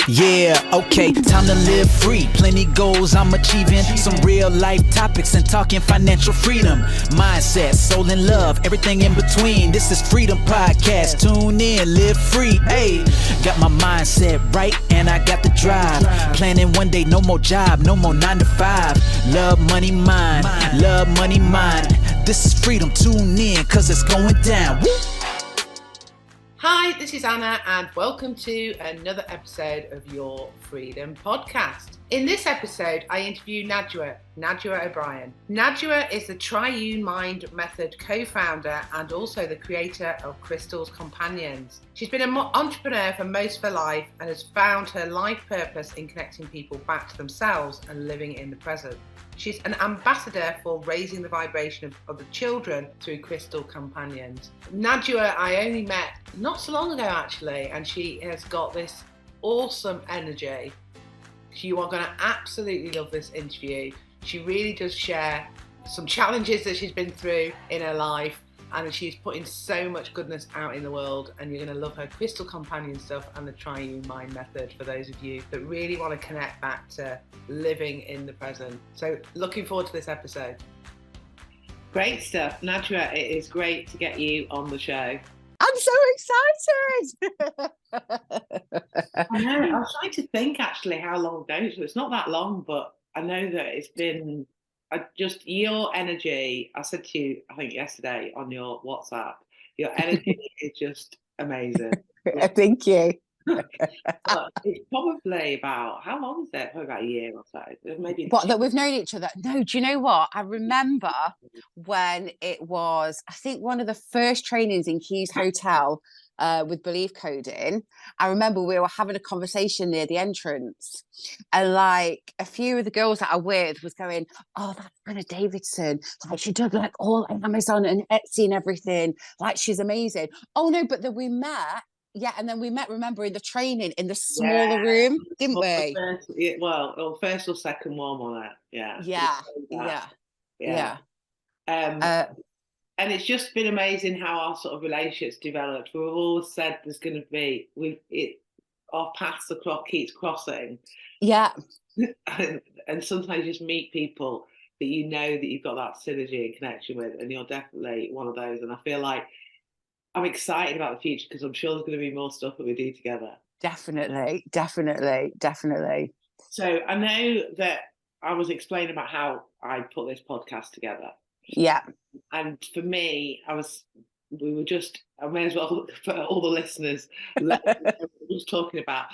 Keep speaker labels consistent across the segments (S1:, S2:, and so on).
S1: Yeah, okay, time to live free. Plenty goals I'm achieving. Some real life topics and talking financial freedom. Mindset, soul and love, everything in between. This is Freedom Podcast. Tune in, live free. Hey, got my mindset right and I got the drive. Planning one day, no more job, no more 9 to 5. Love, money, mind. Love, money, mind. This is freedom. Tune in, cause it's going down. Woo!
S2: Hi, this is Anna and welcome to another episode of your Freedom Podcast. In this episode, I interview Najoua O'Brien. Najoua is the Triune Mind Method co-founder and also the creator of Crystal's Companions. She's been an entrepreneur for most of her life and has found her life purpose in connecting people back to themselves and living in the present. She's an ambassador for raising the vibration of the children through Crystal Companions. Najoua, I only met not so long ago actually, and she has got this awesome energy. You are going to absolutely love this interview. She really does share some challenges that she's been through in her life, and she's putting so much goodness out in the world, and you're going to love her Crystal Companion stuff and the Triune Mind Method for those of you that really want to connect back to living in the present. So looking forward to this episode. Great stuff. Najoua, it is great to get you on the show.
S3: I'm so excited.
S2: I know. I was trying to think actually how long ago. So it's not that long, but I know that it's been just your energy. I said to you, I think yesterday on your WhatsApp, your energy is just amazing.
S3: Thank you.
S2: But it's probably about, how long is it? Probably about a year or so. Maybe.
S3: What, that we've known each other? No, do you know what? I remember when it was, I think one of the first trainings in Keys Hotel with belief coding. I remember we were having a conversation near the entrance, and like a few of the girls that I'm with was going, "Oh, that's Anna Davidson. Like she does like all Amazon and Etsy and everything. Like she's amazing." Oh no, but then we met. Yeah, and then we met, remember, in the training in the smaller room, didn't we?
S2: First or second one on it.
S3: Yeah.
S2: And it's just been amazing how our sort of relationships developed. We've always said there's going to be, our paths keeps crossing.
S3: Yeah.
S2: And sometimes you just meet people that you know that you've got that synergy and connection with, and you're definitely one of those. And I feel like I'm excited about the future because I'm sure there's going to be more stuff that we do together.
S3: Definitely.
S2: So I know that I was explaining about how I put this podcast together.
S3: Yeah.
S2: And for me, I may as well, for all the listeners, was talking about,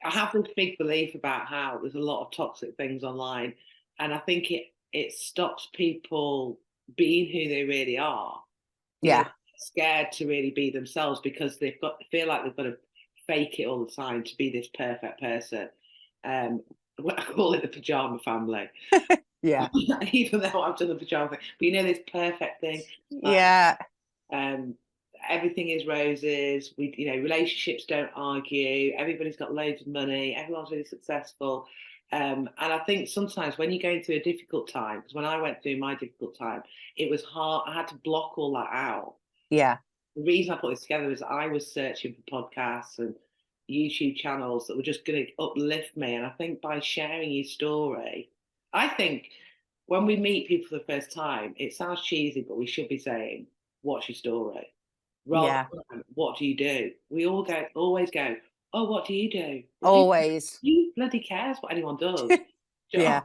S2: I have this big belief about how there's a lot of toxic things online. And I think it stops people being who they really are.
S3: Yeah.
S2: They're scared to really be themselves because feel like they've got to fake it all the time to be this perfect person. I call it the pajama family.
S3: Yeah.
S2: Even though I've done the pajama thing, but you know this perfect thing.
S3: Yeah.
S2: Everything is roses. Relationships don't argue. Everybody's got loads of money. Everyone's really successful. And I think sometimes when you're going through a difficult time, because when I went through my difficult time, it was hard. I had to block all that out.
S3: Yeah.
S2: The reason I put this together is I was searching for podcasts and YouTube channels that were just going to uplift me. And I think by sharing your story, I think when we meet people for the first time, it sounds cheesy, but we should be saying, "What's your story?" Rather than, "What do you do?" We always go, "Oh, what do you do?"
S3: Always.
S2: Who bloody cares what anyone does?
S3: Yeah.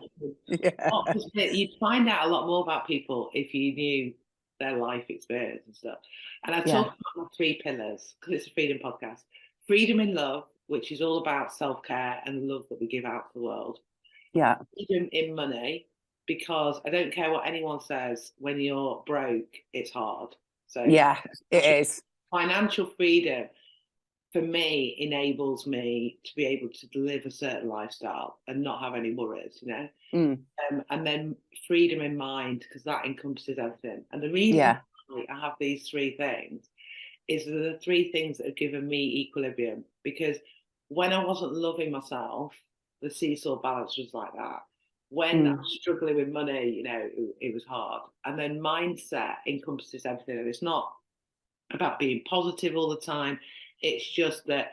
S2: You'd find out a lot more about people if you knew their life experience and stuff. And I talk about my 3 pillars because it's a freedom podcast. Freedom in love, which is all about self-care and love that we give out to the world.
S3: Yeah.
S2: Freedom in money, because I don't care what anyone says, when you're broke, it's hard. So
S3: yeah, it is.
S2: Financial freedom for me enables me to be able to live a certain lifestyle and not have any worries, and then freedom in mind, because that encompasses everything. And the reason I have these 3 things is the 3 things that have given me equilibrium, because when I wasn't loving myself, the seesaw balance was like that. When I was struggling with money, it was hard. And then mindset encompasses everything. And it's not about being positive all the time. It's just that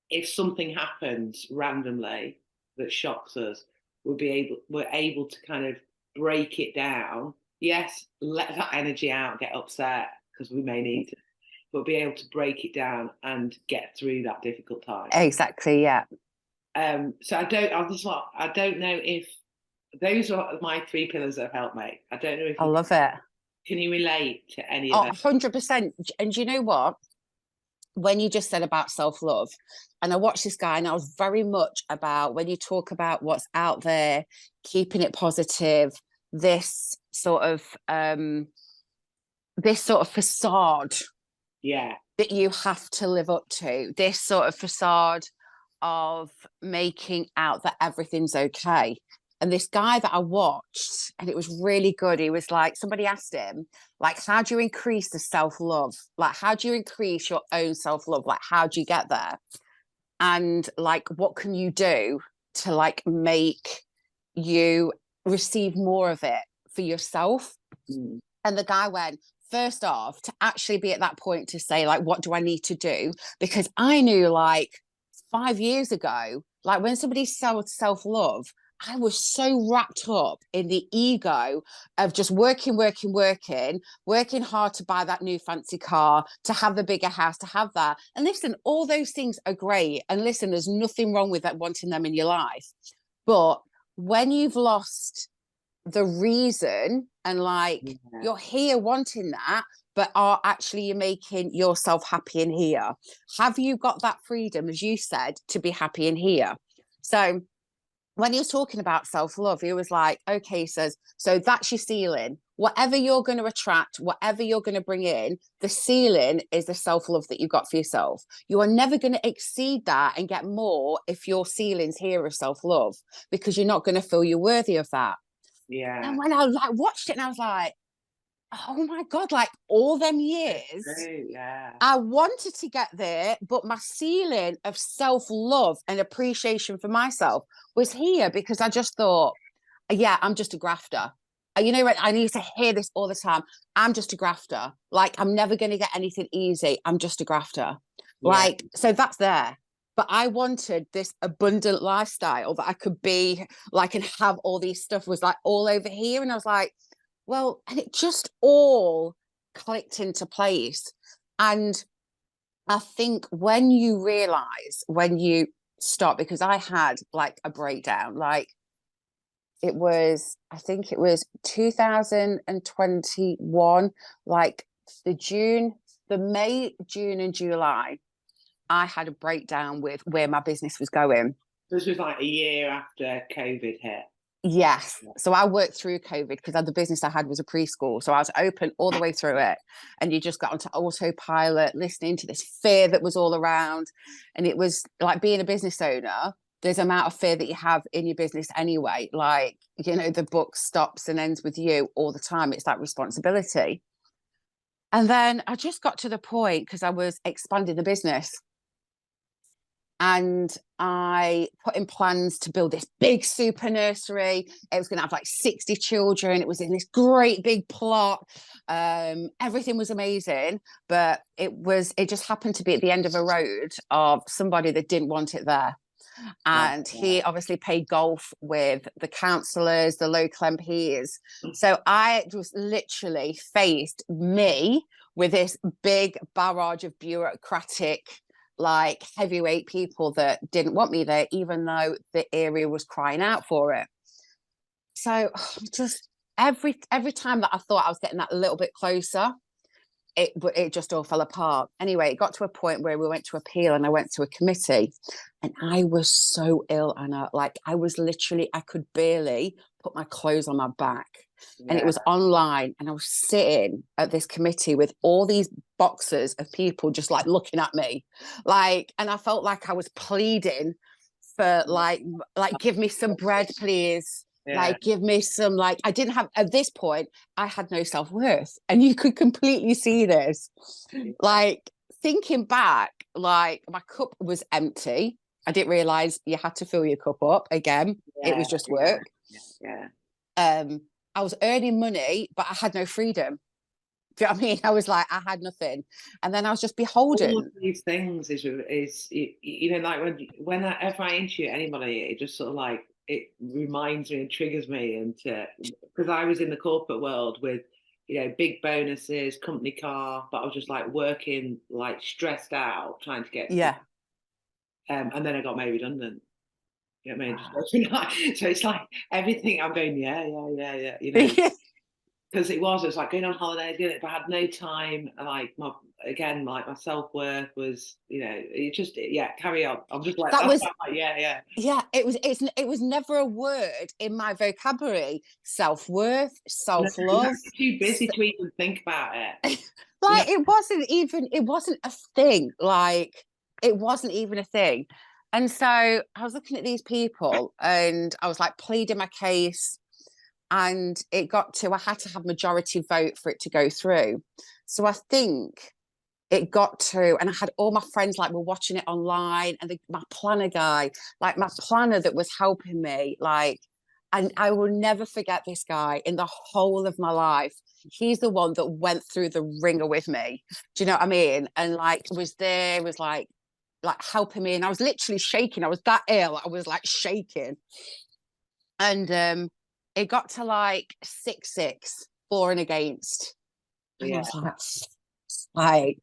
S2: if something happens randomly that shocks us, we're able to kind of break it down. Yes, let that energy out, get upset because we may need to, but be able to break it down and get through that difficult time.
S3: Exactly, yeah.
S2: So I don't know if those are my 3 pillars that have helped me. I don't know if
S3: I love it.
S2: can you relate to any of
S3: Oh,
S2: them?
S3: 100%. And you know what? When you just said about self-love, and I watched this guy, and I was very much about when you talk about what's out there, keeping it positive, this sort of facade
S2: Yeah,
S3: that you have to live up to, this sort of facade of making out that everything's okay. And this guy that I watched, and it was really good, he was like, somebody asked him, like, how do you increase the self-love? Like, how do you increase your own self-love? Like, how do you get there? And like, what can you do to like make you receive more of it for yourself?
S2: mm.
S3: And the guy went, first off, to actually be at that point to say, like, what do I need to do? Because I knew, like, 5 years ago, like when somebody said self-love, I was so wrapped up in the ego of just working hard to buy that new fancy car, to have the bigger house, to have that. And listen, all those things are great. And listen, there's nothing wrong with that, wanting them in your life. But when you've lost the reason, and like you're here wanting that, but are actually you're making yourself happy in here, have you got that freedom, as you said, to be happy in here? So when he was talking about self-love, he was like, okay, he says, so that's your ceiling. Whatever you're going to attract, whatever you're going to bring in, the ceiling is the self-love that you got for yourself. You are never going to exceed that and get more if your ceiling's here of self-love, because you're not going to feel you're worthy of that.
S2: Yeah.
S3: And when I like watched it, and I was like, oh my God, like all them years,
S2: Yeah.
S3: I wanted to get there, but my ceiling of self-love and appreciation for myself was here, because I just thought, yeah, I'm just a grafter. You know, I need to hear this all the time. I'm just a grafter. Like, I'm never going to get anything easy. I'm just a grafter.
S2: Yeah.
S3: Like, so that's there. But I wanted this abundant lifestyle that I could be like and have all these stuff was like all over here. And I was like, well, and it just all clicked into place. And I think when you realize, when you stop, because I had like a breakdown, like I think it was 2021, like the May, June, and July, I had a breakdown with where my business was going.
S2: This was like a year after COVID hit.
S3: Yes. So I worked through COVID, because the business I had was a preschool. So I was open all the way through it. And you just got onto autopilot, listening to this fear that was all around. And it was like being a business owner, there's an amount of fear that you have in your business anyway. Like, you know, the book stops and ends with you all the time. It's that responsibility. And then I just got to the point, because I was expanding the business, and I put in plans to build this big super nursery. It was going to have like 60 children. It was in this great big plot. Everything was amazing, but it just happened to be at the end of a road of somebody that didn't want it there. And he obviously played golf with the councillors, the local MPs. So I was literally faced me with this big barrage of bureaucratic, like heavyweight people that didn't want me there, even though the area was crying out for it. So just every time that I thought I was getting that a little bit closer, it just all fell apart. Anyway, it got to a point where we went to appeal, and I went to a committee, and I was so ill, Anna. Like, I was literally, I could barely put my clothes on my back. Yeah. And it was online, and I was sitting at this committee with all these boxes of people just like looking at me, like, and I felt like I was pleading for like give me some bread, please. Yeah. Like, give me some, like, I didn't have, at this point, I had no self-worth. And you could completely see this. Like, thinking back, like, my cup was empty. I didn't realize you had to fill your cup up again. Yeah, it was just work. Yeah. I was earning money, but I had no freedom. Do you know what I mean? I was like, I had nothing. And then I was just
S2: All
S3: beholden.
S2: of these things is you know, like whenever I interview anybody, it just sort of like it reminds me and triggers me, and because I was in the corporate world with, you know, big bonuses, company car, but I was just like working like stressed out trying to get stuff.
S3: Yeah.
S2: And then I got made redundant. You know what I mean? So it's like everything I'm going, yeah, you know. Because it was like going on holiday, doing it, but I had no time. And like my self-worth was, you know, carry on. I'm just like,
S3: That was,
S2: like, yeah.
S3: yeah, it was never a word in my vocabulary. Self-worth,
S2: No,
S3: self-love.
S2: too busy to even think about it. You know,
S3: Like it wasn't a thing. Like it wasn't even a thing. And so I was looking at these people and I was like pleading my case. And it got to, I had to have majority vote for it to go through. So I think it got to, and I had all my friends like were watching it online, and my planner guy, like my planner that was helping me, like, and I will never forget this guy in the whole of my life. He's the one that went through the ringer with me. Do you know what I mean? And like was like helping me, and I was literally shaking. I was that ill. I was like shaking. And it got to like 6-6, for and against. And I was like,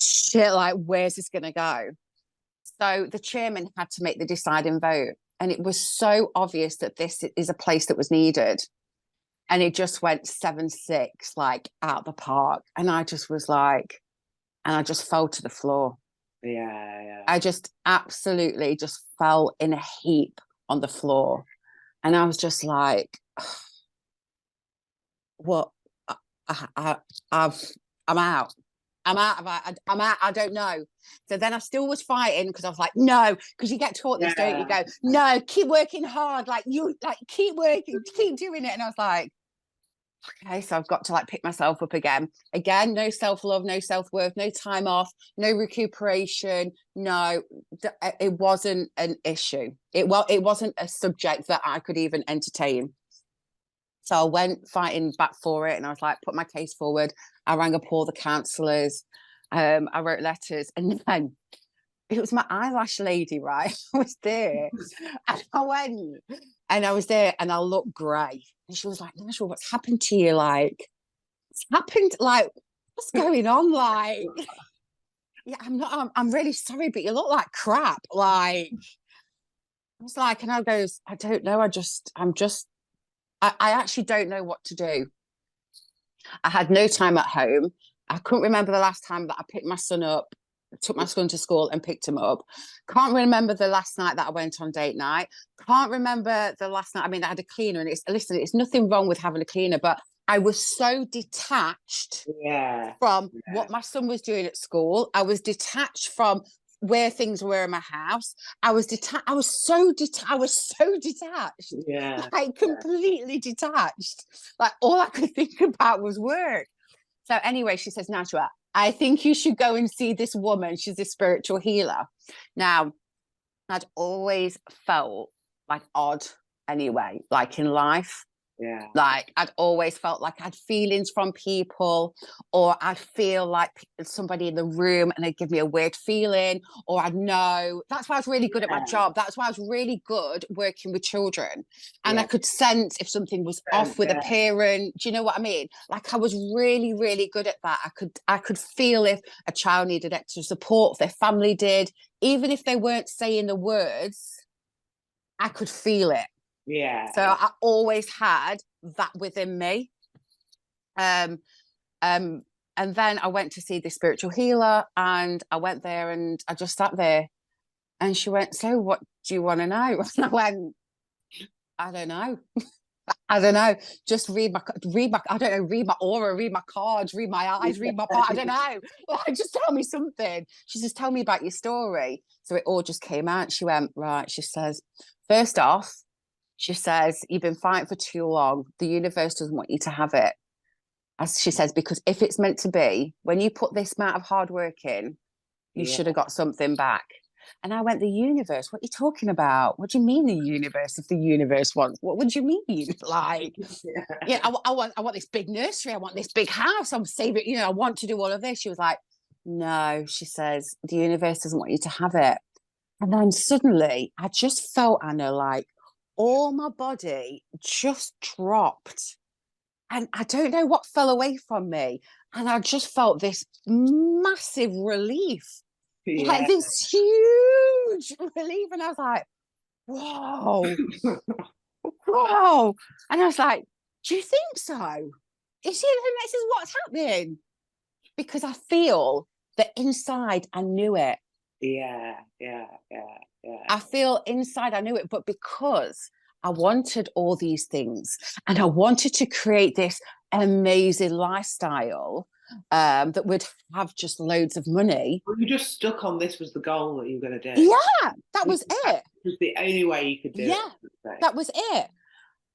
S3: shit, like, where's this going to go? So the chairman had to make the deciding vote. And it was so obvious that this is a place that was needed. And it just went 7-6, like out the park. And I just was like, and I just fell to the floor.
S2: Yeah.
S3: I just absolutely just fell in a heap on the floor. And I was just like, what? I'm out. I'm out. I don't know. So then I still was fighting because I was like, no, because you get taught this, don't you? Go, no, keep working hard. Like keep working, keep doing it. And I was like, okay, so I've got to like pick myself up again. Again, no self-love, no self-worth, no time off, no recuperation. No, it wasn't an issue. It wasn't a subject that I could even entertain. So I went fighting back for it, and I was like, put my case forward. I rang up all the counsellors. I wrote letters, and then it was my eyelash lady, right? I was there, and I went, and I was there, and I looked grey. And she was like, Najoua, what's happened to you? Like, what's happened? Like, what's going on? Like, yeah, I'm really sorry, but you look like crap. Like, I was like, and I goes, I don't know. I actually don't know what to do. I had no time at home. I couldn't remember the last time that I picked my son up, took my son to school and picked him up. Can't remember the last night that I went on date night. Can't remember the last night. I mean, I had a cleaner, and it's nothing wrong with having a cleaner, but I was so detached from what my son was doing at school. I was detached from where things were in my house. I was so detached.
S2: Yeah.
S3: Like completely detached. Like all I could think about was work. So anyway, she says, Najoua, I think you should go and see this woman. She's a spiritual healer. Now, I'd always felt like odd anyway, like in life.
S2: Yeah.
S3: Like I'd always felt like I had feelings from people, or I'd feel like somebody in the room and they'd give me a weird feeling, or I'd know. That's why I was really good at my job. That's why I was really good working with children. And I could sense if something was off with a parent. Do you know what I mean? Like I was really, really good at that. I could feel if a child needed extra support, if their family did, even if they weren't saying the words, I could feel it.
S2: Yeah.
S3: So I always had that within me. And then I went to see the spiritual healer, and I went there and I just sat there, and she went, so what do you want to know? And I went, I don't know. I don't know. Just read my I don't know, read my aura, read my cards, read my eyes, read my part. I don't know. Like, just tell me something. She says, tell me about your story. So it all just came out. She went, right. She says, first off, she says, you've been fighting for too long. The universe doesn't want you to have it. As she says, because if it's meant to be, when you put this amount of hard work in, you should have got something back. And I went, the universe, what are you talking about? What do you mean the universe? If the universe wants, what would you mean? Like, yeah, I want this big nursery. I want this big house. I'm saving, I want to do all of this. She was like, no, she says, the universe doesn't want you to have it. And then suddenly I just felt, Anna, like all my body just dropped. And I don't know what fell away from me. And I just felt this massive relief. Like this huge relief. And I was like, whoa, whoa. And I was like, do you think so? This is what's happening. Because I feel that inside I knew it.
S2: Yeah.
S3: I feel inside I knew it, but because I wanted all these things and I wanted to create this amazing lifestyle that would have just loads of money.
S2: Well, you just stuck on this was the goal that you were going to do.
S3: Yeah, that was it.
S2: It was the only way you could do it.
S3: Yeah, that was it.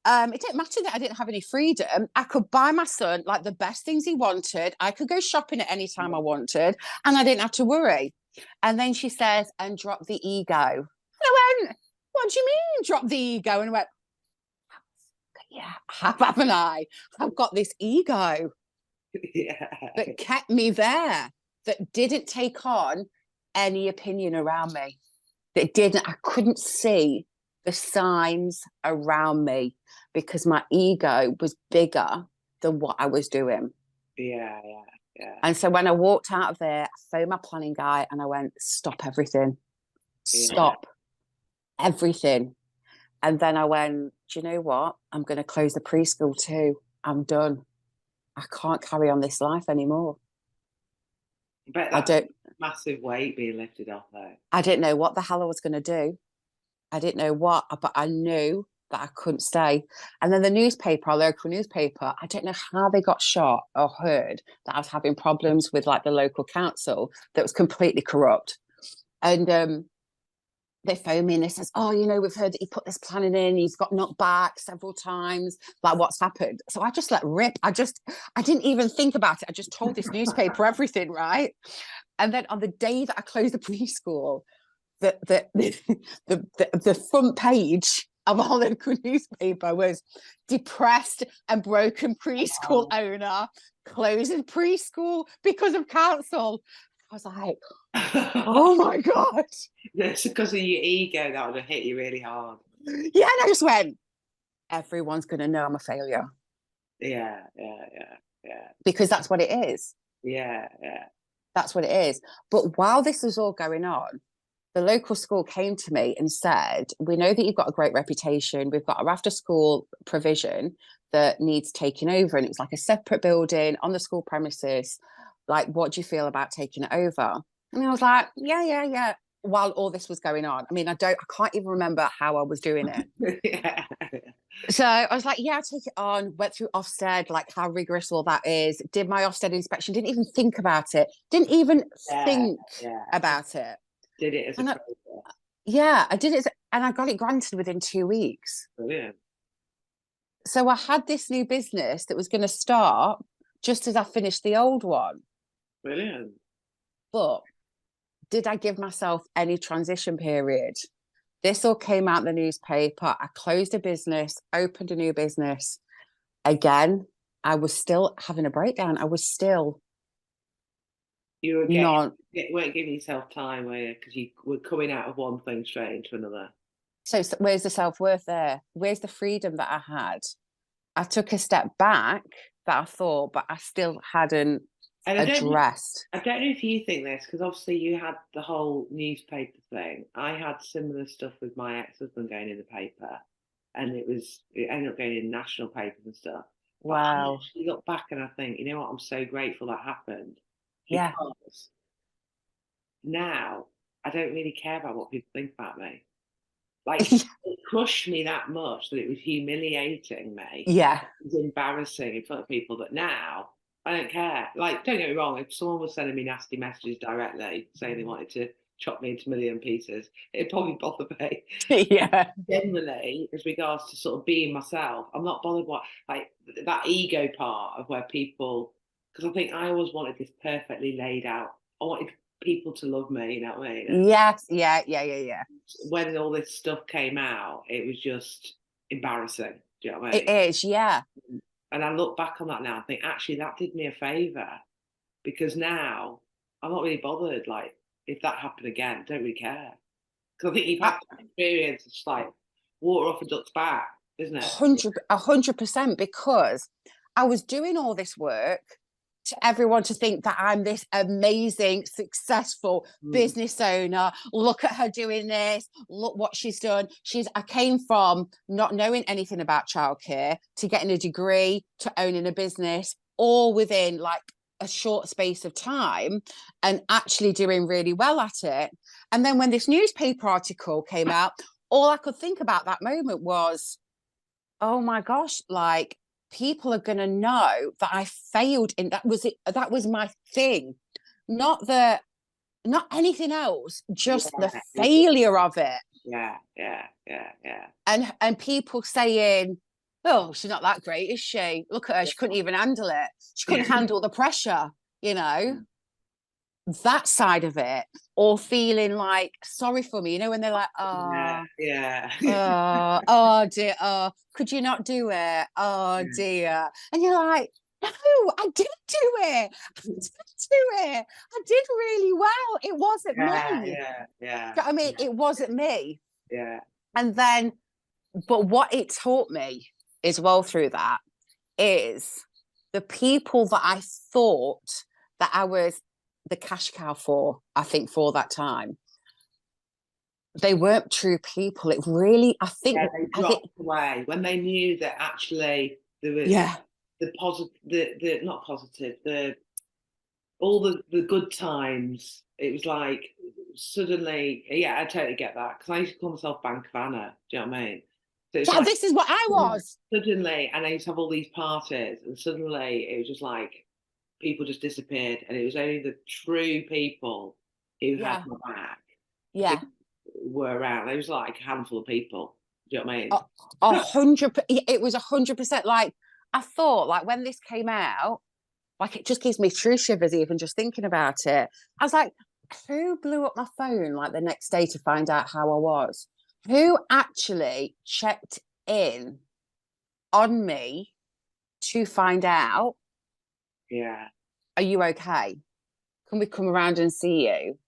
S3: It didn't matter that I didn't have any freedom. I could buy my son like the best things he wanted. I could go shopping at any time I wanted, and I didn't have to worry. And then she says, and drop the ego. And I went, what do you mean drop the ego? And I went, yeah, haven't I? I've got this ego that kept me there, that didn't take on any opinion around me. I couldn't see the signs around me because my ego was bigger than what I was doing.
S2: Yeah.
S3: And so when I walked out of there, I phoned my planning guy and I went, stop everything. Stop everything. And then I went, do you know what? I'm going to close the preschool too. I'm done. I can't carry on this life anymore.
S2: But that's massive weight being lifted off though.
S3: I didn't know what the hell I was going to do. I didn't know what, but I knew that I couldn't stay. And then the newspaper, our local newspaper, I don't know how they got shot or heard that I was having problems with like the local council that was completely corrupt. And they phoned me and they says, oh, we've heard that you put this planning in, you've got knocked back several times, like what's happened? So I just let rip. I didn't even think about it. I just told this newspaper everything, right? And then on the day that I closed the preschool, the front page of our local newspaper was depressed and broken preschool owner closing preschool because of council. I was like, oh my God.
S2: It's because of your ego that would have hit you really hard.
S3: Yeah, and I just went, everyone's going to know I'm a failure.
S2: Yeah.
S3: Because that's what it is.
S2: Yeah.
S3: That's what it is. But while this was all going on, the local school came to me and said, we know that you've got a great reputation. We've got our after school provision that needs taking over. And it was like a separate building on the school premises. Like, what do you feel about taking it over? And I was like, yeah. While all this was going on. I mean, I can't even remember how I was doing it.
S2: Yeah.
S3: So I was like, yeah, I'll take it on. Went through Ofsted, like how rigorous all that is. Did my Ofsted inspection. Didn't even think about it. Didn't even think about it.
S2: Did it as a process.
S3: Yeah, I did it, and I got it granted within 2 weeks.
S2: Brilliant.
S3: So I had this new business that was going to start just as I finished the old one.
S2: Brilliant.
S3: But did I give myself any transition period? This all came out in the newspaper. I closed a business, opened a new business. Again, I was still having a breakdown. I was still
S2: You weren't giving yourself time, were you? Because you were coming out of one thing straight into another.
S3: So where's the self-worth there? Where's the freedom that I had? I took a step back that I thought, but I still hadn't addressed.
S2: I don't know if you think this, because obviously you had the whole newspaper thing. I had similar stuff with my ex-husband going in the paper, and it ended up going in national papers and stuff.
S3: Wow.
S2: But I look back and I think, you know what, I'm so grateful that happened.
S3: Yeah.
S2: Because now I don't really care about what people think about me. Like, it crushed me that much that it was humiliating me.
S3: Yeah.
S2: It was embarrassing in front of people, but now I don't care. Like, don't get me wrong, if someone was sending me nasty messages directly saying they wanted to chop me into a million pieces, it'd probably bother me.
S3: Yeah.
S2: Generally, as regards to sort of being myself, I'm not bothered what, like, that ego part of where people, because I think I always wanted this perfectly laid out. I wanted people to love me, you know what I mean?
S3: Yes, yeah.
S2: When all this stuff came out, it was just embarrassing. Do you know what I
S3: It
S2: mean?
S3: is, yeah.
S2: And I look back on that now, I think actually that did me a favour, because now I'm not really bothered. Like, if that happened again, I don't really care. Because I think you've had that experience. It's like water off a duck's back, isn't it?
S3: 100%, because I was doing all this work to everyone to think that I'm this amazing, successful business owner. Look at her doing this. Look what she's done. I came from not knowing anything about childcare to getting a degree to owning a business, all within like a short space of time, and actually doing really well at it. And then when this newspaper article came out, all I could think about that moment was, oh my gosh, like, people are going to know that I failed in that. Was it? That was my thing, not anything else, just the failure of it.
S2: Yeah.
S3: And people saying, oh, she's not that great, is she? Look at her, she couldn't even handle it. She couldn't handle the pressure, you know. That side of it, or feeling like sorry for me, you know, when they're like, oh, oh dear, oh, could you not do it? Oh dear. And you're like, no, I did do it. I did do it. I did really well. It wasn't me.
S2: Yeah.
S3: I mean, it wasn't me.
S2: Yeah.
S3: And then, but what it taught me as well through that is the people that I thought that I was the cash cow for, I think, for that time, they weren't true people. It really, I think,
S2: they dropped away when they knew that actually there was the positive, the not positive, all the good times. It was like suddenly, I totally get that, because I used to call myself Bank of Anna. Do you know what I mean? So
S3: like, this is what I was.
S2: Suddenly, and I used to have all these parties, and suddenly it was just like people just disappeared, and it was only the true people who had my back were around. It was like a handful of people. Do you know what I mean?
S3: 100. It was 100%. Like, I thought, like, when this came out, like, it just gives me true shivers even just thinking about it. I was like, who blew up my phone like the next day to find out how I was? Who actually checked in on me to find out, are you okay? Can we come around and see you?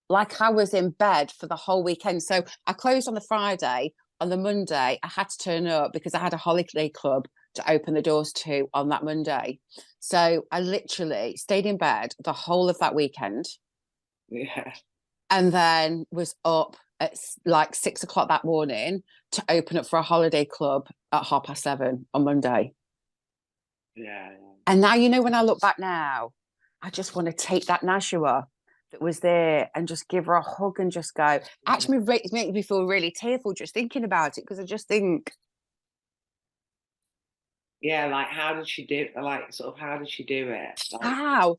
S3: Like, I was in bed for the whole weekend. So I closed on the Friday. On the Monday, I had to turn up because I had a holiday club to open the doors to on that Monday. So I literally stayed in bed the whole of that weekend. And then was up at like 6 o'clock that morning to open up for a holiday club at 7:30 on Monday. And now, you know, when I look back now, I just want to take that Najoua that was there and just give her a hug and just go. Actually, it makes me feel really tearful just thinking about it, because I just think,
S2: like, how did she do? Like, sort of, how did she do it? Like,
S3: how?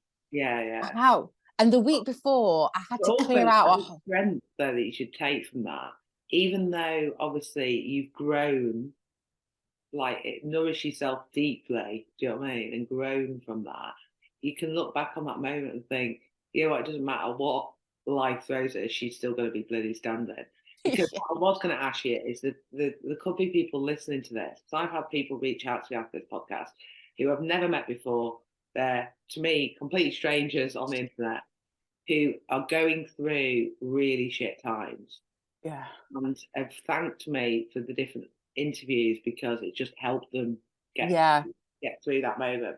S3: How? And the week before, I had to clear out
S2: a strength though that you should take from that, even though obviously you've grown, like, it nourished yourself deeply. Do you know what I mean? And grown from that, you can look back on that moment and think, you know what, it doesn't matter what life throws at us, she's still going to be bloody standard. Because what I was going to ask you is that there could be people listening to this. So I've had people reach out to me after this podcast who I've never met before. They're, to me, completely strangers on the internet who are going through really shit times. And have thanked me for the different interviews, because it just helped them get through that moment.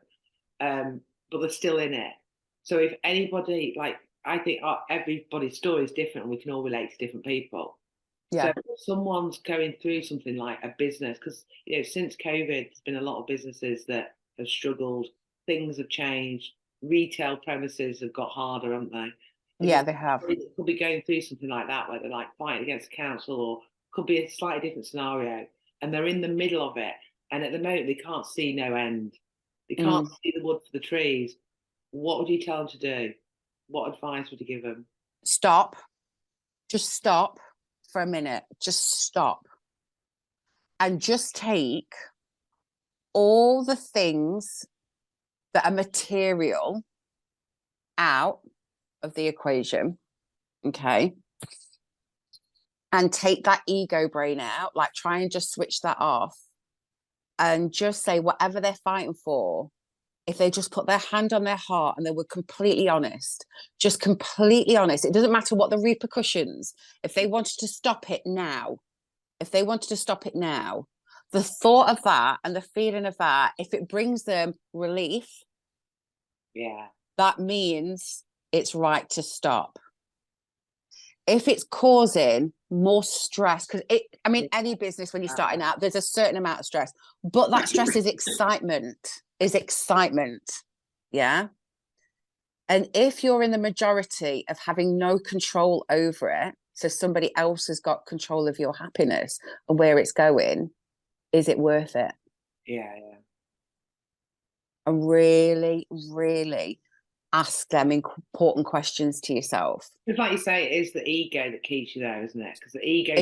S2: But they're still in it. So if anybody, like, I think everybody's story is different and we can all relate to different people. So if someone's going through something like a business, because, you know, since COVID, there's been a lot of businesses that have struggled. Things have changed. Retail premises have got harder, haven't they?
S3: They have.
S2: Could be going through something like that, where they're like fighting against the council, or could be a slightly different scenario, and they're in the middle of it. And at the moment, they can't see no end. They can't see the wood for the trees. What would you tell them to do? What advice would you give them?
S3: Stop. Just stop for a minute. Just stop. And just take all the things that are material out of the equation, okay, and take that ego brain out, like try and just switch that off and just say whatever they're fighting for, if they just put their hand on their heart and they were completely honest, just completely honest, it doesn't matter what the repercussions, if they wanted to stop it now, the thought of that and the feeling of that, if it brings them relief, that means it's right to stop. If it's causing more stress, because any business when you're starting out, there's a certain amount of stress, but that stress is excitement, yeah. And if you're in the majority of having no control over it, so somebody else has got control of your happiness and where it's going, is it worth it?
S2: Yeah.
S3: And really, really ask them important questions to yourself.
S2: It's like you say, it is the ego that keeps you there, isn't it? Because the ego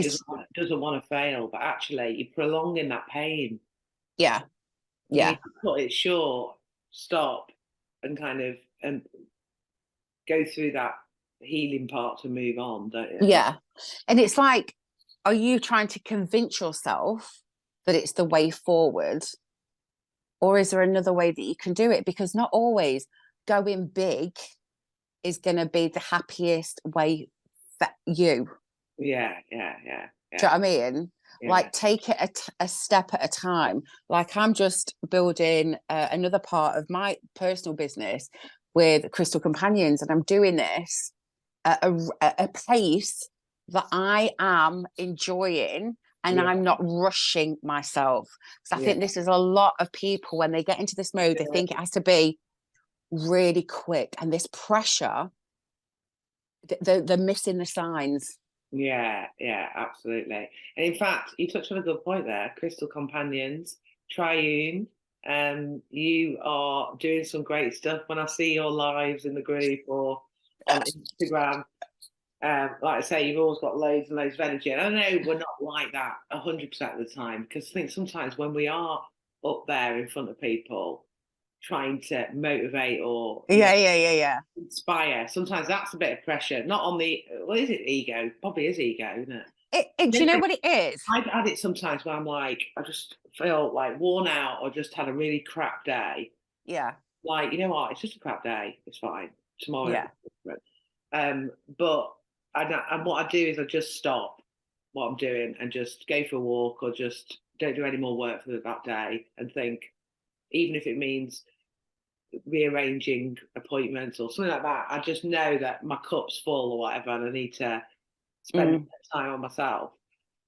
S2: doesn't want to fail, but actually you're prolonging that pain.
S3: Yeah.
S2: You need to cut it short, stop, and kind of go through that healing part to move on, don't you?
S3: Yeah. And it's like, are you trying to convince yourself that it's the way forward? Or is there another way that you can do it? Because not always going big is going to be the happiest way for you.
S2: Yeah.
S3: Do you know what I mean? Yeah. Like take it a step at a time. Like I'm just building another part of my personal business with Crystal Companions, and I'm doing this at a pace that I am enjoying, and I'm not rushing myself. Because I think this is a lot of people, when they get into this mode, they think it has to be really quick, and this pressure, they're missing the signs.
S2: Yeah, absolutely. And in fact, you touched on a good point there. Crystal Companions, Triune, you are doing some great stuff. When I see your lives in the group or on Instagram, like I say, you've always got loads and loads of energy. And I know we're not like that 100% of the time, because I think sometimes when we are up there in front of people trying to motivate or inspire, sometimes that's a bit of pressure, not on the, what is it, ego? Probably is ego, isn't it?
S3: Do you know what it is?
S2: I've had it sometimes where I'm like, I just feel like worn out or just had a really crap day.
S3: Yeah.
S2: Like, you know what, it's just a crap day, it's fine, tomorrow.
S3: Yeah.
S2: But and what I do is I just stop what I'm doing and just go for a walk, or just don't do any more work for that day, and think, even if it means rearranging appointments or something like that, I just know that my cup's full or whatever, and I need to spend time on myself.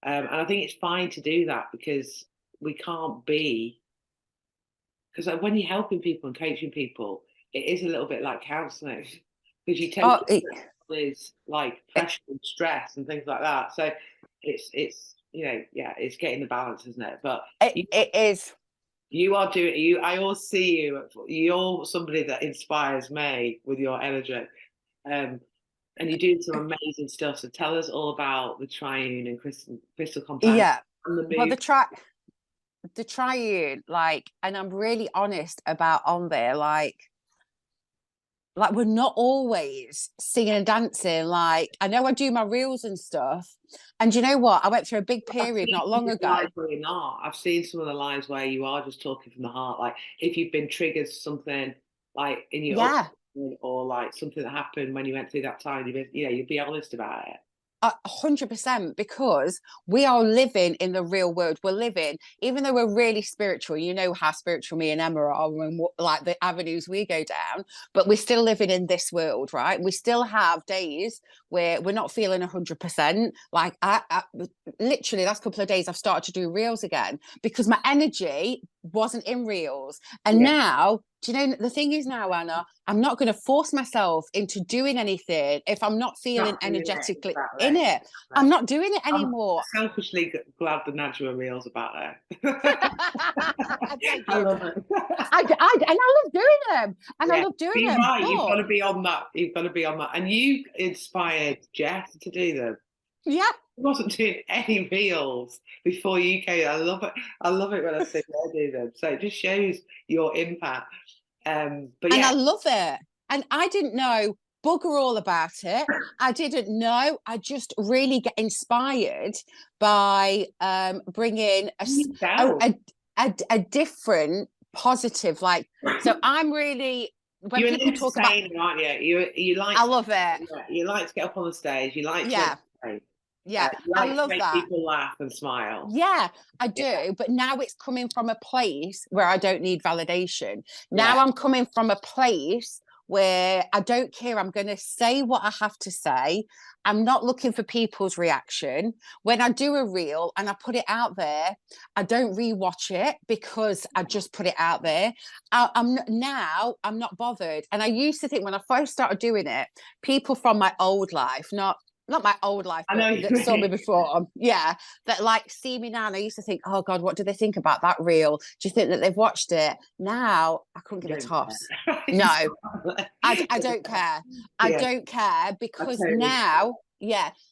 S2: And I think it's fine to do that, because we can't be, because when you're helping people and coaching people, it is a little bit like counselling, because you take is like pressure and stress and things like that. So it's it's getting the balance, isn't it? But
S3: it is.
S2: You are doing. I always see you. You're somebody that inspires me with your energy, and you're doing some amazing stuff. So tell us all about the Triune and Crystal Companions.
S3: Yeah. Well, the Triune, like, and I'm really honest about on there, like we're not always singing and dancing. Like, I know I do my reels and stuff, and you know what, I went through a big period not long ago.
S2: I've seen some of the lives where you are just talking from the heart, like if you've been triggered something, like in your or like something that happened when you went through that time, you'd be honest about it.
S3: 100%, because we are living in the real world. We're living, even though we're really spiritual, you know how spiritual me and Emma are, and like the avenues we go down, but we're still living in this world, right? We still have days where we're not feeling 100%. Like I literally last couple of days I've started to do reels again, because my energy wasn't in reels. And now, do you know, the thing is now, Anna, I'm not going to force myself into doing anything if I'm not feeling energetically in it. I'm not doing it anymore.
S2: I'm selfishly glad the Najoua reels about her. I love it.
S3: And I love doing them. And I love doing them.
S2: Right, you've got to be on that. You've got to be on that. And you inspired Jess to do them.
S3: Yeah.
S2: He wasn't doing any reels before you came. I love it. I love it when I see her do them. So it just shows your impact. But
S3: and I love it. And I didn't know bugger all about it. I didn't know. I just really get inspired by bringing a different positive, like, so I'm really, when
S2: You're
S3: people
S2: an
S3: talk about,
S2: entertainer, aren't you? You like
S3: I love it.
S2: you like to get up on the stage. You like to entertain.
S3: Yeah,
S2: You
S3: I
S2: like to
S3: love
S2: make
S3: that.
S2: people laugh and smile.
S3: Yeah, I do.
S2: Yeah.
S3: But now it's coming from a place where I don't need validation. Now
S2: Yeah.
S3: I'm coming from a place where I don't care. I'm going to say what I have to say. I'm not looking for people's reaction. When I do a reel and I put it out there, I don't rewatch it because I just put it out there. I'm not bothered. And I used to think when I first started doing it, people from my old life, not my old life,
S2: I
S3: but
S2: know
S3: that saw me before. Yeah, that like see me now. And I used to think, oh God, what do they think about that reel? Do you think that they've watched it? Now I couldn't give a toss. No, I don't care. I
S2: Yeah.
S3: don't care because
S2: totally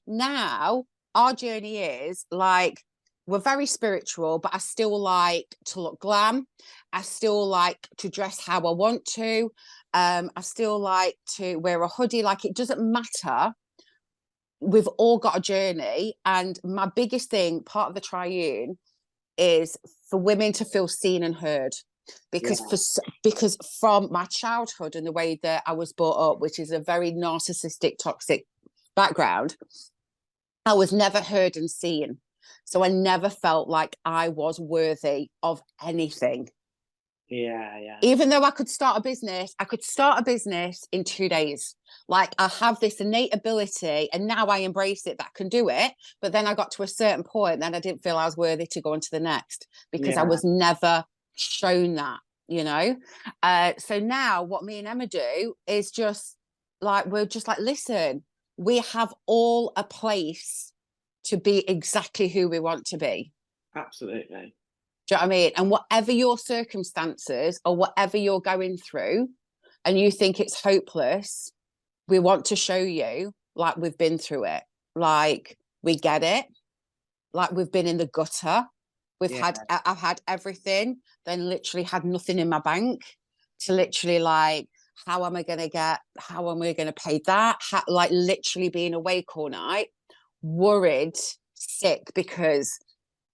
S3: now our journey is like, we're very spiritual, but I still like to look glam. I still like to dress how I want to. I still like to wear a hoodie. Like, it doesn't matter. We've all got a journey, and my biggest thing, part of the Triune, is for women to feel seen and heard, because because from my childhood and the way that I was brought up, which is a very narcissistic, toxic background, I was never heard and seen. So I never felt like I was worthy of anything.
S2: Yeah.
S3: Even though I could start a business in 2 days. Like, I have this innate ability, and now I embrace it that I can do it. But then I got to a certain point, then I didn't feel I was worthy to go on to the next, because I was never shown that, you know? So now what me and Emma do is just like, we're just like, listen, we have all a place to be exactly who we want to be.
S2: Absolutely.
S3: Do you know what I mean? And whatever your circumstances or whatever you're going through, and you think it's hopeless, we want to show you, like, we've been through it. Like, we get it. Like, we've been in the gutter. I've had everything, then literally had nothing in my bank, to literally like, how am I going to pay that? Like, literally being awake all night, worried, sick, because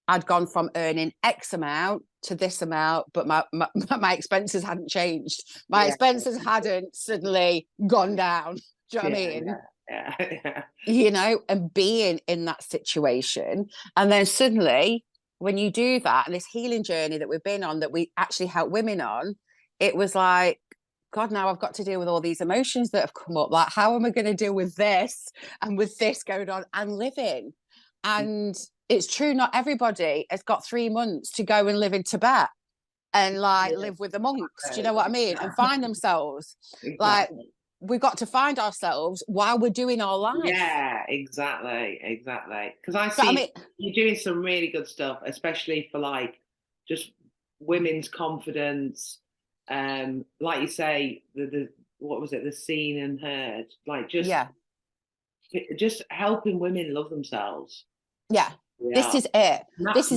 S3: I'd gone from earning X amount to this amount, but my expenses hadn't changed. My expenses hadn't suddenly gone down. Do you know what I mean?
S2: Yeah.
S3: You know, and being in that situation. And then suddenly, when you do that, and this healing journey that we've been on, that we actually help women on, it was like, God, now I've got to deal with all these emotions that have come up. Like, how am I going to deal with this and with this going on and living? And it's true, not everybody has got 3 months to go and live in Tibet and like live with the monks. Do you know what I mean? And find themselves.
S2: Exactly.
S3: Like, we've got to find ourselves while we're doing our life.
S2: Yeah, exactly. Because I see you're doing some really good stuff, especially for like just women's confidence. Like you say, the what was it, the seen and heard, like just helping women love themselves.
S3: Yeah. This is it.
S2: That's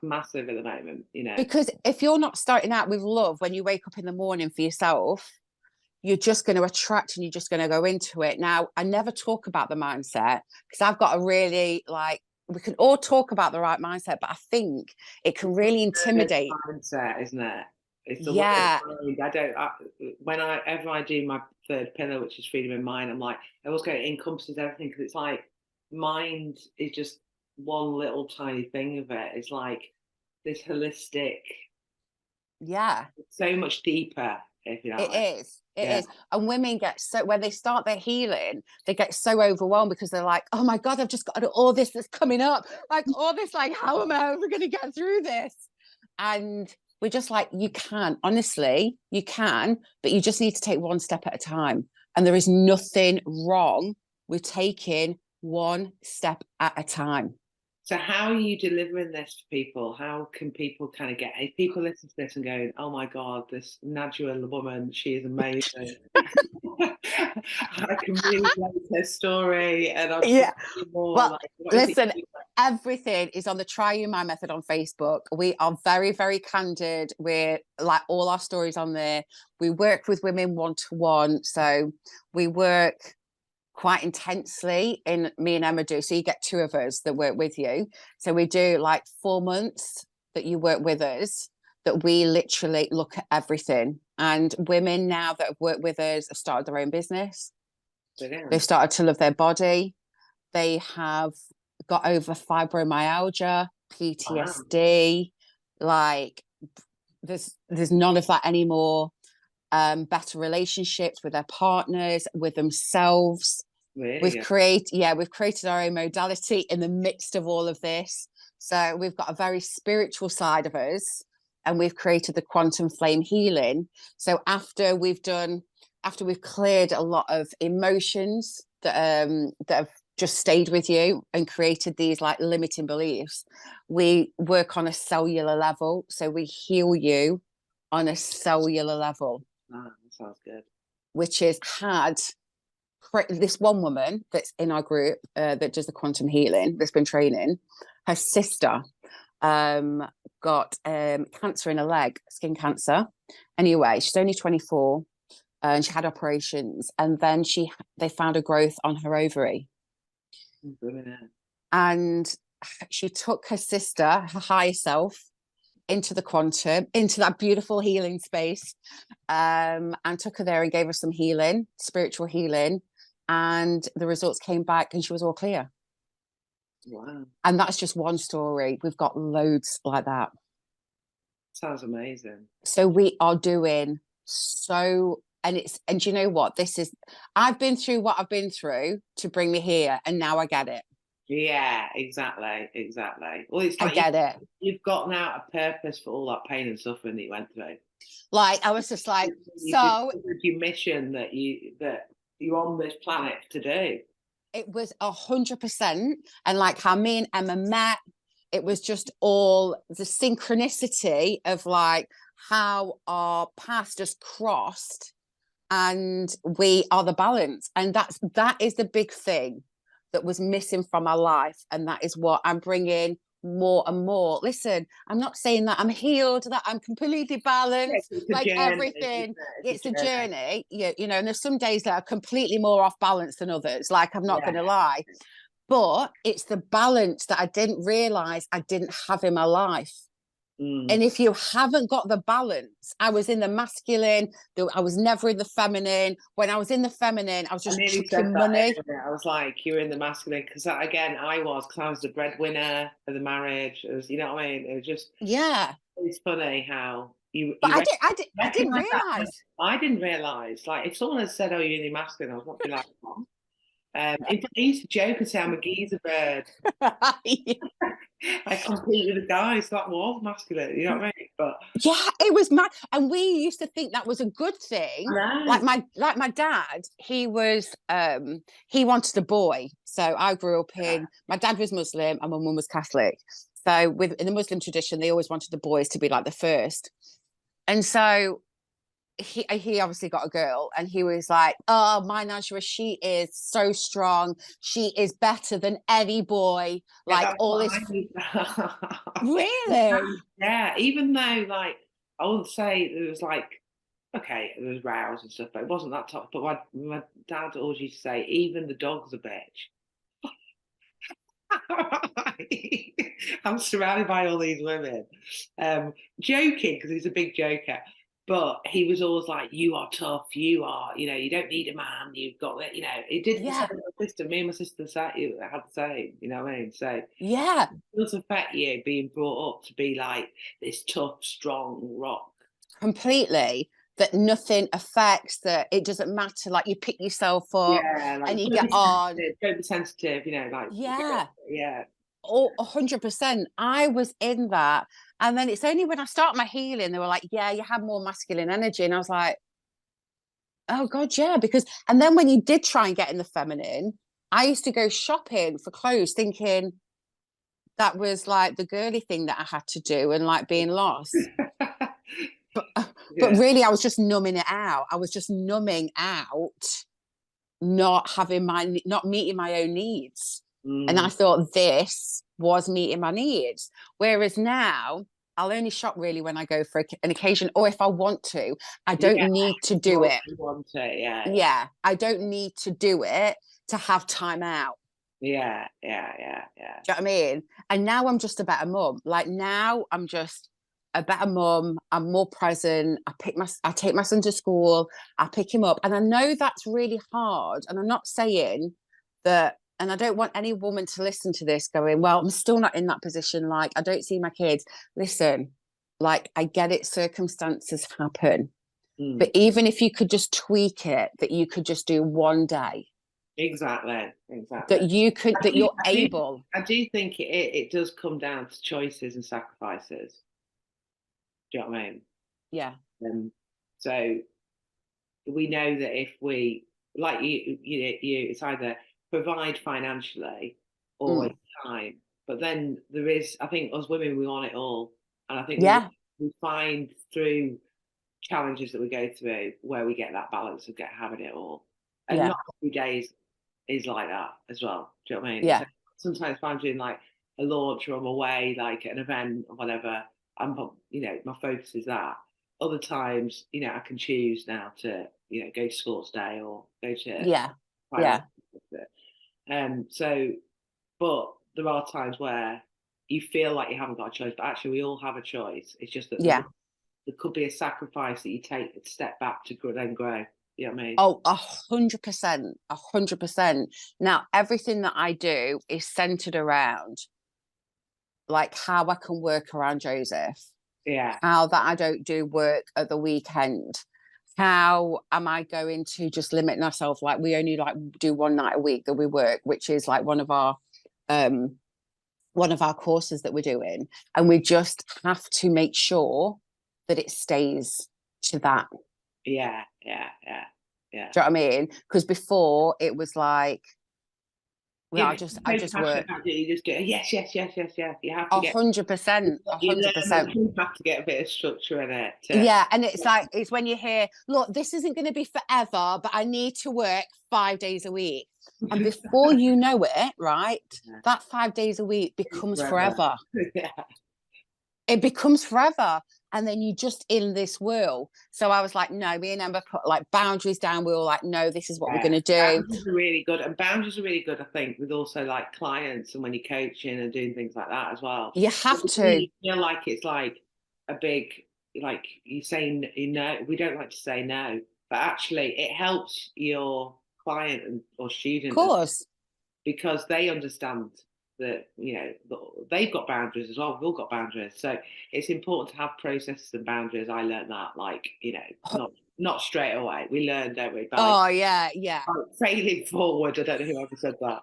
S2: massive at the moment, you know.
S3: Because if you're not starting out with love when you wake up in the morning for yourself, you're just going to attract, and you're just going to go into it. Now, I never talk about the mindset, because I've got a really, like, we can all talk about the right mindset, but I think it can really intimidate.
S2: Mindset, isn't it? It's the
S3: mind.
S2: Whenever I do my third pillar, which is freedom in mind, I'm like, I always go, it encompasses everything, because it's like mind is just one little tiny thing of it. It's like this holistic, so much deeper, if you know.
S3: It is. And women get so, when they start their healing, they get so overwhelmed, because they're like, oh my God, I've just got all this that's coming up, like all this, like, how am I ever going to get through this? And we're just like, you can, honestly, you can, but you just need to take one step at a time. And there is nothing wrong with taking one step at a time.
S2: So how are you delivering this to people? How can people kind of if people listen to this and go, oh my God, this Najoua woman, she is amazing. I can really relate her story, and I'm more.
S3: Well, listen, Everything is on the Triune Mind Method on Facebook. We are very, very candid. We're like all our stories on there. We work with women one-to-one. So we work quite intensely in me and Emma do. So you get two of us that work with you. So we do like 4 months that you work with us, that we literally look at everything. And women now that have worked with us have started their own business.
S2: Brilliant.
S3: They've started to love their body. They have got over fibromyalgia, PTSD. Wow. Like there's none of that anymore. Better relationships with their partners, with themselves.
S2: Really?
S3: We've created our own modality in the midst of all of this. So we've got a very spiritual side of us, and we've created the quantum flame healing. So after we've cleared a lot of emotions that have just stayed with you and created these like limiting beliefs, we work on a cellular level. So we heal you on a cellular level.
S2: Ah, that sounds good.
S3: Which has had this one woman that's in our group that does the quantum healing, that's been training, her sister got cancer in her leg, skin cancer. Anyway, she's only 24 and she had operations, and then they found a growth on her ovary.
S2: Brilliant.
S3: And she took her sister, her higher self, into the quantum, into that beautiful healing space, and took her there and gave her some healing, spiritual healing, and the results came back and she was all clear.
S2: Wow. And
S3: that's just one story. We've got loads like that.
S2: Sounds amazing.
S3: So we are doing so, and you know what, I've been through what I've been through to bring me here, and now I get it.
S2: Yeah, exactly. Well, it's like
S3: I get it.
S2: You've gotten out a purpose for all that pain and suffering that you went through.
S3: Like I was just like, so
S2: your mission that you're on this planet to do.
S3: It was 100%, and like how me and Emma met, it was just all the synchronicity of like how our paths just crossed, and we are the balance, and that is the big thing that was missing from our life, and that is what I'm bringing more and more. Listen, I'm not saying that I'm healed, that I'm completely balanced, like journey, everything. It's a journey. You know, and there's some days that are completely more off balance than others. Like I'm not going to lie, but it's the balance that I didn't realize I didn't have in my life. And if you haven't got the balance, I was in the masculine, I was never in the feminine. When I was in the feminine, I was just chucking money.
S2: I was like, you're in the masculine, because again, I was the breadwinner of the marriage. It was, you know what I mean? It was just, it's funny how
S3: But I didn't realize.
S2: I didn't realize. Like, if someone had said, "Oh, you're in the masculine," I was not be like, "What?" I used to joke and say I'm a geezer bird. I compete with the guys. That was masculine, you know what I mean? But
S3: yeah, it was mad, and we used to think that was a good thing. Like my dad, he was he wanted a boy. So I grew up in. My dad was Muslim and my mum was Catholic. So in the Muslim tradition, they always wanted the boys to be like the first, and so he obviously got a girl, and he was like, "Oh, my Najoua, she is so strong. She is better than any boy." Like all this. Really?
S2: Yeah. Even though, like, I wouldn't say it was like, okay, there was rows and stuff, but it wasn't that tough. But my dad always used to say, even the dog's a bitch. I'm surrounded by all these women, joking, because he's a big joker. But he was always like, "You are tough. You are, you don't need a man. You've got it." It did. Yeah. My sister, me and my sister had the same. You know what I mean? So
S3: yeah,
S2: it does affect you being brought up to be like this tough, strong rock.
S3: Completely. That nothing affects. That it doesn't matter. Like you pick yourself up, and you get on.
S2: Don't be sensitive. Like
S3: yeah. 100%.
S2: Oh,
S3: I was in that. And then it's only when I start my healing, they were like, yeah, you have more masculine energy. And I was like, oh God, yeah. And then when you did try and get in the feminine, I used to go shopping for clothes thinking that was like the girly thing that I had to do, and like being lost. But really, I was just numbing it out. I was just numbing out, not meeting my own needs. And I thought, this was meeting my needs. Whereas now I'll only shop really when I go for an occasion, or if I want to. I don't need to do it.
S2: Yeah.
S3: I don't need to do it to have time out.
S2: Yeah.
S3: Do you know what I mean? And now I'm just a better mum. Like, now I'm just a better mum. I'm more present. I take my son to school. I pick him up. And I know that's really hard. And I'm not saying that, and I don't want any woman to listen to this going, well, I'm still not in that position. Like, I don't see my kids. Listen, like, I get it. Circumstances happen. But even if you could just tweak it, that you could just do one day.
S2: Exactly.
S3: That you could, that you're able.
S2: I do think it does come down to choices and sacrifices. Do you know what I mean?
S3: Yeah.
S2: So we know that if we, like you, it's either provide financially or time. But then there is, I think, us women, we want it all, and I think we find through challenges that we go through where we get that balance of having it all, and not every day is like that as well. Do you know what I mean?
S3: Yeah.
S2: So sometimes if I'm doing like a launch or I'm away, like an event or whatever, my focus is that. Other times, I can choose now to, go to sports day or go to so, but there are times where you feel like you haven't got a choice, but actually we all have a choice. It's just that there could be a sacrifice that you take a step back to then grow. You know what I mean?
S3: Oh, 100%, 100%. Now, everything that I do is centered around like how I can work around Joseph.
S2: Yeah.
S3: How that I don't do work at the weekend. How am I going to just limit myself? Like, we only like do one night a week that we work, which is like one of our courses that we're doing. And we just have to make sure that it stays to that.
S2: Yeah.
S3: Do you know what I mean? Because before it was like, well, I just work.
S2: You just get yes. You have to
S3: 100%.
S2: You have to get a bit of structure in it.
S3: Yeah, and it's when you hear, look, this isn't going to be forever, but I need to work 5 days a week. And before you know it, right, that 5 days a week becomes forever.
S2: Yeah.
S3: It becomes forever. And then you just in this whirl. So I was like, no, me and Amber put like boundaries down. We were like, no, this is what we're going to do.
S2: Boundaries are really good. And boundaries are really good, I think, with also like clients and when you're coaching and doing things like that as well.
S3: You have to.
S2: You feel like it's like a big, like you say, we don't like to say no, but actually it helps your client or student.
S3: Of course.
S2: Because they understand that, they've got boundaries as well. We've all got boundaries. So it's important to have processes and boundaries. I learned that, not straight away. We learn, don't we?
S3: Yeah.
S2: Failing forward. I don't know who ever said that.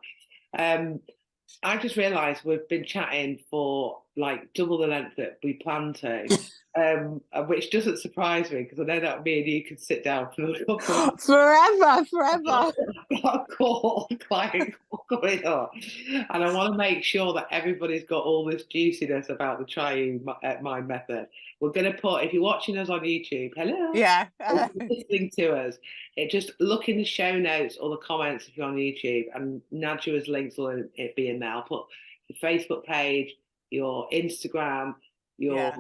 S2: I just realised we've been chatting for like double the length that we planned to, which doesn't surprise me because I know that me and you can sit down for a couple of
S3: forever.
S2: Got a call, client going on, and I want to make sure that everybody's got all this juiciness about the Triune Mind Method. We're going to put, if you're watching us on YouTube, hello, listening to us, just look in the show notes or the comments if you're on YouTube, and Najoua's links will be in there. I'll put your Facebook page, your Instagram, your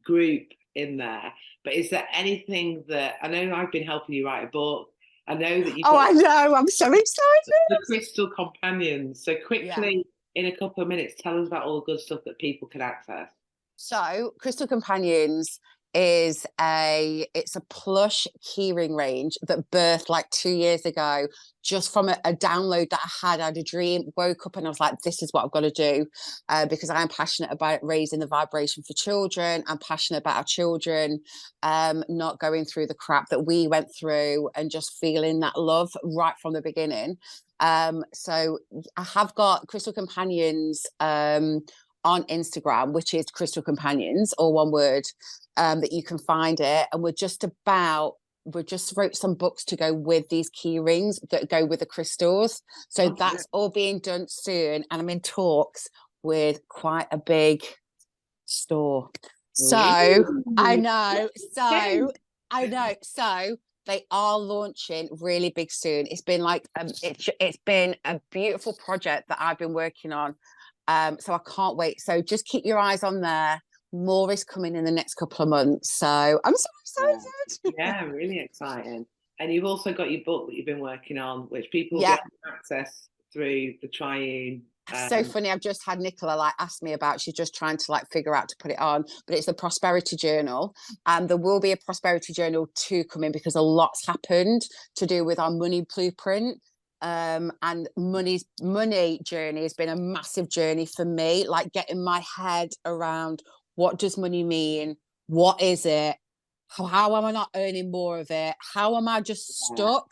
S2: group in there. But is there anything that, I know I've been helping you write a book. I know that you've
S3: I know. I'm so excited.
S2: The Crystal Companions. So quickly, in a couple of minutes, tell us about all the good stuff that people can access.
S3: So Crystal Companions is it's a plush keyring range that birthed like 2 years ago, just from a download that I had a dream, woke up and I was like, this is what I've got to do, because I'm passionate about raising the vibration for children. I'm passionate about our children not going through the crap that we went through and just feeling that love right from the beginning. So I have got Crystal Companions on Instagram, which is Crystal Companions, all one word, that you can find it. And we just wrote some books to go with these key rings that go with the crystals. So that's all being done soon. And I'm in talks with quite a big store. So I know. So they are launching really big soon. It's been like, it's been a beautiful project that I've been working on So I can't wait. So just keep your eyes on there. More is coming in the next couple of months. So I'm so excited.
S2: Yeah, really exciting. And you've also got your book that you've been working on, which people will
S3: Yeah.
S2: be able to access through the Triune.
S3: So funny. I've just had Nicola like ask me about, she's just trying to like figure out to put it on, but it's the prosperity journal. And there will be a prosperity journal 2 coming because a lot's happened to do with our money blueprint. And money journey has been a massive journey for me, like getting my head around what does money mean? What is it? How am I not earning more of it? How am I just stuck?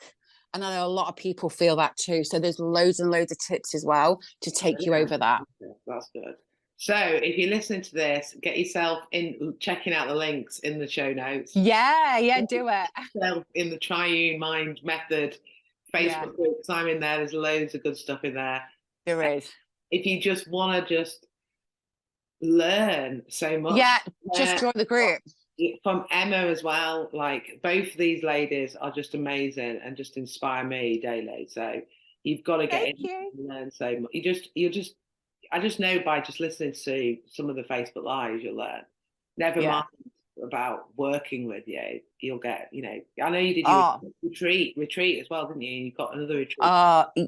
S3: And I know a lot of people feel that too. So there's loads and loads of tips as well to take you over that.
S2: That's good. So if you're listening to this, get yourself in, checking out the links in the show notes.
S3: Yeah, do it.
S2: Yourself in the Triune Mind Method Facebook group, because I'm in there. There's loads of good stuff in there.
S3: There is.
S2: If you just want to just learn so much.
S3: Yeah, just join the group.
S2: From Emma as well, like both of these ladies are just amazing and just inspire me daily. So you've got to get in and learn so much. I just know by just listening to some of the Facebook lives, you'll learn. Never mind about working with you, you'll get, I know you did your retreat as well, didn't you? You got another retreat.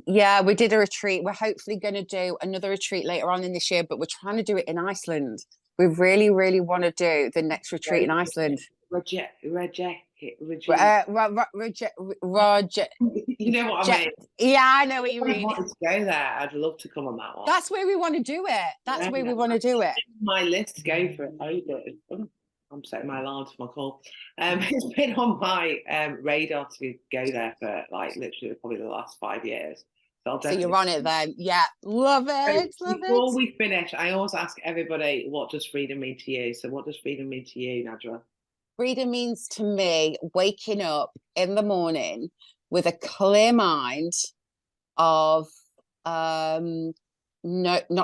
S3: Yeah, we did a retreat. We're hopefully going to do another retreat later on in this year, but we're trying to do it in Iceland. We really, really want to do the next retreat in Iceland.
S2: You know what I mean?
S3: Yeah, I know what you mean.
S2: I wanted to go there. I'd love to come on that one.
S3: That's where we want to do it. That's where we want to do it.
S2: My list to go for it. I'm setting my alarm for my call. It's been on my radar to go there for like literally probably the last 5 years. So
S3: you're on it then. Yeah, love it.
S2: Before we finish, I always ask everybody, what does freedom mean to you? So what does freedom mean to you, Najoua?
S3: Freedom means to me waking up in the morning with a clear mind of not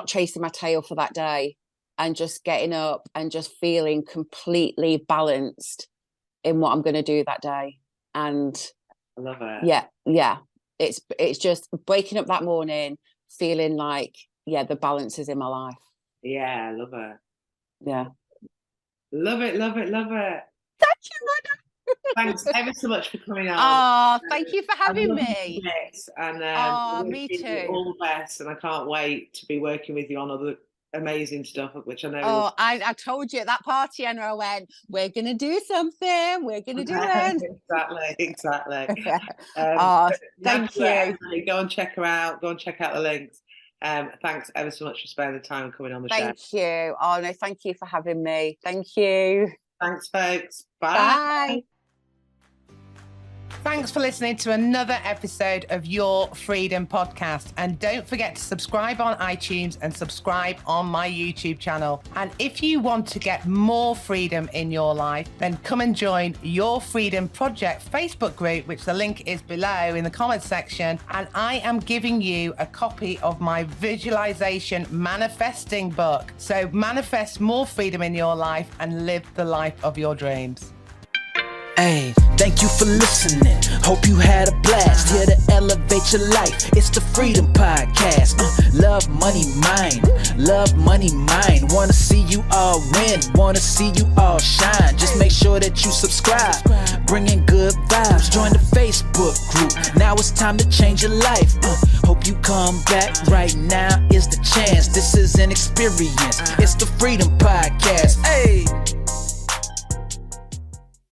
S3: chasing my tail for that day, and just getting up and just feeling completely balanced in what I'm going to do that day. And
S2: I love it.
S3: Yeah. It's just waking up that morning feeling like, the balance is in my life.
S2: Yeah, I love it.
S3: Yeah.
S2: Love it.
S3: Thank you,
S2: Thanks ever so much for coming on.
S3: Oh, thank you for having me.
S2: And
S3: me too.
S2: All the best, and I can't wait to be working with you on other amazing stuff, which I know.
S3: Oh, I told you at that party, Anna, I went, we're going to do something. We're going to do it.
S2: Exactly.
S3: Thank you.
S2: Go and check her out. Go and check out the links. Thanks ever so much for spending the time and coming on the show.
S3: Thank you. Oh, no, thank you for having me. Thank you.
S2: Thanks, folks. Bye.
S3: Bye.
S2: Thanks for listening to another episode of Your Freedom Podcast. And don't forget to subscribe on iTunes and subscribe on my YouTube channel. And if you want to get more freedom in your life, then come and join Your Freedom Project Facebook group, which the link is below in the comments section. And I am giving you a copy of my visualization manifesting book. So manifest more freedom in your life and live the life of your dreams.
S1: Hey, thank you for listening. Hope you had a blast. Here to elevate your life. It's the Freedom Podcast. Love, money, mind. Love, money, mind. Wanna see you all win. Wanna see you all shine. Just make sure that you subscribe. Bringing good vibes. Join the Facebook group. Now it's time to change your life. Hope you come back. Right now is the chance. This is an experience. It's the Freedom Podcast. Hey.